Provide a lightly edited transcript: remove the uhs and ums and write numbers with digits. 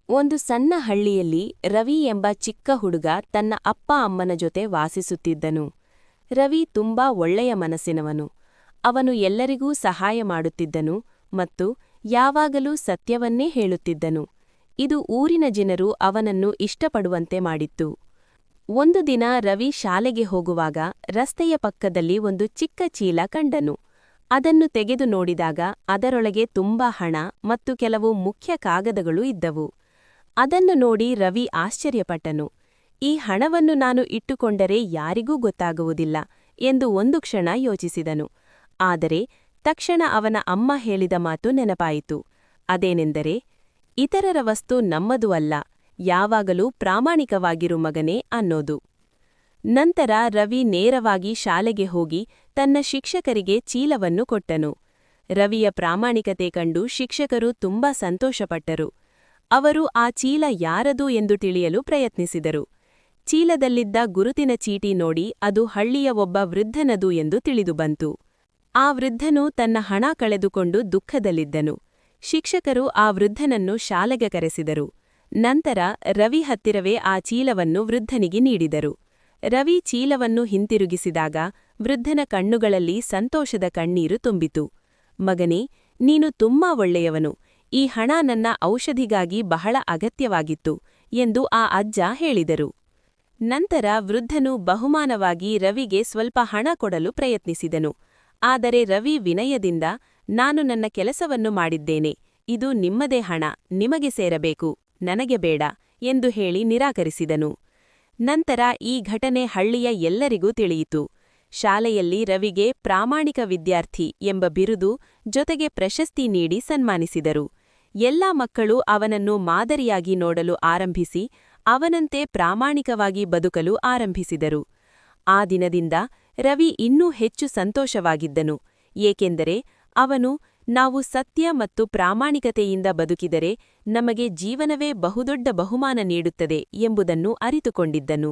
ಒಂದು ಸಣ್ಣ ಹಳ್ಳಿಯಲ್ಲಿ ರವಿ ಎಂಬ ಚಿಕ್ಕ ಹುಡುಗ ತನ್ನ ಅಪ್ಪ ಅಮ್ಮನ ಜೊತೆ ವಾಸಿಸುತ್ತಿದ್ದನು. ರವಿ ತುಂಬಾ ಒಳ್ಳೆಯ ಮನಸ್ಸಿನವನು. ಅವನು ಎಲ್ಲರಿಗೂ ಸಹಾಯ ಮಾಡುತ್ತಿದ್ದನು ಮತ್ತು ಯಾವಾಗಲೂ ಸತ್ಯವನ್ನೇ ಹೇಳುತ್ತಿದ್ದನು. ಇದು ಊರಿನ ಜನರು ಅವನನ್ನು ಇಷ್ಟಪಡುವಂತೆ ಮಾಡಿತ್ತು. ಒಂದು ದಿನ ರವಿ ಶಾಲೆಗೆ ಹೋಗುವಾಗ ರಸ್ತೆಯ ಪಕ್ಕದಲ್ಲಿ ಒಂದು ಚಿಕ್ಕ ಚೀಲ ಕಂಡನು. ಅದನ್ನು ತೆಗೆದು ನೋಡಿದಾಗ ಅದರೊಳಗೆ ತುಂಬಾ ಹಣ ಮತ್ತು ಕೆಲವು ಮುಖ್ಯ ಕಾಗದಗಳು ಇದ್ದವು. ಅದನ್ನು ನೋಡಿ ರವಿ ಆಶ್ಚರ್ಯಪಟ್ಟನು. ಈ ಹಣವನ್ನು ನಾನು ಇಟ್ಟುಕೊಂಡರೆ ಯಾರಿಗೂ ಗೊತ್ತಾಗುವುದಿಲ್ಲ ಎಂದು ಒಂದು ಕ್ಷಣ ಯೋಚಿಸಿದನು. ಆದರೆ ತಕ್ಷಣ ಅವನ ಅಮ್ಮ ಹೇಳಿದ ಮಾತು ನೆನಪಾಯಿತು. ಅದೇನೆಂದರೆ, ಇತರರ ವಸ್ತು ನಮ್ಮದು ಅಲ್ಲ, ಯಾವಾಗಲೂ ಪ್ರಾಮಾಣಿಕವಾಗಿರು ಮಗನೇ ಅನ್ನೋದು. ನಂತರ ರವಿ ನೇರವಾಗಿ ಶಾಲೆಗೆ ಹೋಗಿ ತನ್ನ ಶಿಕ್ಷಕರಿಗೆ ಚೀಲವನ್ನು ಕೊಟ್ಟನು. ರವಿಯ ಪ್ರಾಮಾಣಿಕತೆ ಕಂಡು ಶಿಕ್ಷಕರು ತುಂಬಾ ಸಂತೋಷಪಟ್ಟರು. ಅವರು ಆ ಚೀಲ ಯಾರದು ಎಂದು ತಿಳಿಯಲು ಪ್ರಯತ್ನಿಸಿದರು. ಚೀಲದಲ್ಲಿದ್ದ ಗುರುತಿನ ಚೀಟಿ ನೋಡಿ ಅದು ಹಳ್ಳಿಯ ಒಬ್ಬ ವೃದ್ಧನದು ಎಂದು ತಿಳಿದುಬಂತು. ಆ ವೃದ್ಧನು ತನ್ನ ಹಣ ಕಳೆದುಕೊಂಡು ದುಃಖದಲ್ಲಿದ್ದನು. ಶಿಕ್ಷಕರು ಆ ವೃದ್ಧನನ್ನು ಶಾಲೆಗೆ ಕರೆಸಿದರು. ನಂತರ ರವಿ ಹತ್ತಿರವೇ ಆ ಚೀಲವನ್ನು ವೃದ್ಧನಿಗೆ ನೀಡಿದರು. ರವಿ ಚೀಲವನ್ನು ಹಿಂತಿರುಗಿಸಿದಾಗ ವೃದ್ಧನ ಕಣ್ಣುಗಳಲ್ಲಿ ಸಂತೋಷದ ಕಣ್ಣೀರು ತುಂಬಿತು. ಮಗನೇ, ನೀನು ತುಂಬಾ ಒಳ್ಳೆಯವನು. ಈ ಹಣ ನನ್ನ ಔಷಧಿಗಾಗಿ ಬಹಳ ಅಗತ್ಯವಾಗಿತ್ತು ಎಂದು ಆ ಅಜ್ಜ ಹೇಳಿದರು. ನಂತರ ವೃದ್ಧನು ಬಹುಮಾನವಾಗಿ ರವಿಗೆ ಸ್ವಲ್ಪ ಹಣ ಕೊಡಲು ಪ್ರಯತ್ನಿಸಿದನು. ಆದರೆ ರವಿ ವಿನಯದಿಂದ, ನಾನು ನನ್ನ ಕೆಲಸವನ್ನು ಮಾಡಿದ್ದೇನೆ, ಇದು ನಿಮ್ಮದೇ ಹಣ, ನಿಮಗೆ ಸೇರಬೇಕು, ನನಗೆ ಬೇಡ ಎಂದು ಹೇಳಿ ನಿರಾಕರಿಸಿದನು. ನಂತರ ಈ ಘಟನೆ ಹಳ್ಳಿಯ ಎಲ್ಲರಿಗೂ ತಿಳಿಯಿತು. ಶಾಲೆಯಲ್ಲಿ ರವಿಗೆ ಪ್ರಾಮಾಣಿಕ ವಿದ್ಯಾರ್ಥಿ ಎಂಬ ಬಿರುದು ಜೊತೆಗೆ ಪ್ರಶಸ್ತಿ ನೀಡಿ ಸನ್ಮಾನಿಸಿದರು. ಎಲ್ಲಾ ಮಕ್ಕಳು ಅವನನ್ನು ಮಾದರಿಯಾಗಿ ನೋಡಲು ಆರಂಭಿಸಿ ಅವನಂತೆ ಪ್ರಾಮಾಣಿಕವಾಗಿ ಬದುಕಲು ಆರಂಭಿಸಿದರು. ಆ ದಿನದಿಂದ ರವಿ ಇನ್ನೂ ಹೆಚ್ಚು ಸಂತೋಷವಾಗಿದ್ದನು, ಏಕೆಂದರೆ ಅವನು ನಾವು ಸತ್ಯ ಮತ್ತು ಪ್ರಾಮಾಣಿಕತೆಯಿಂದ ಬದುಕಿದರೆ ನಮಗೆ ಜೀವನವೇ ಬಹುದೊಡ್ಡ ಬಹುಮಾನ ನೀಡುತ್ತದೆ ಎಂಬುದನ್ನು ಅರಿತುಕೊಂಡಿದ್ದನು.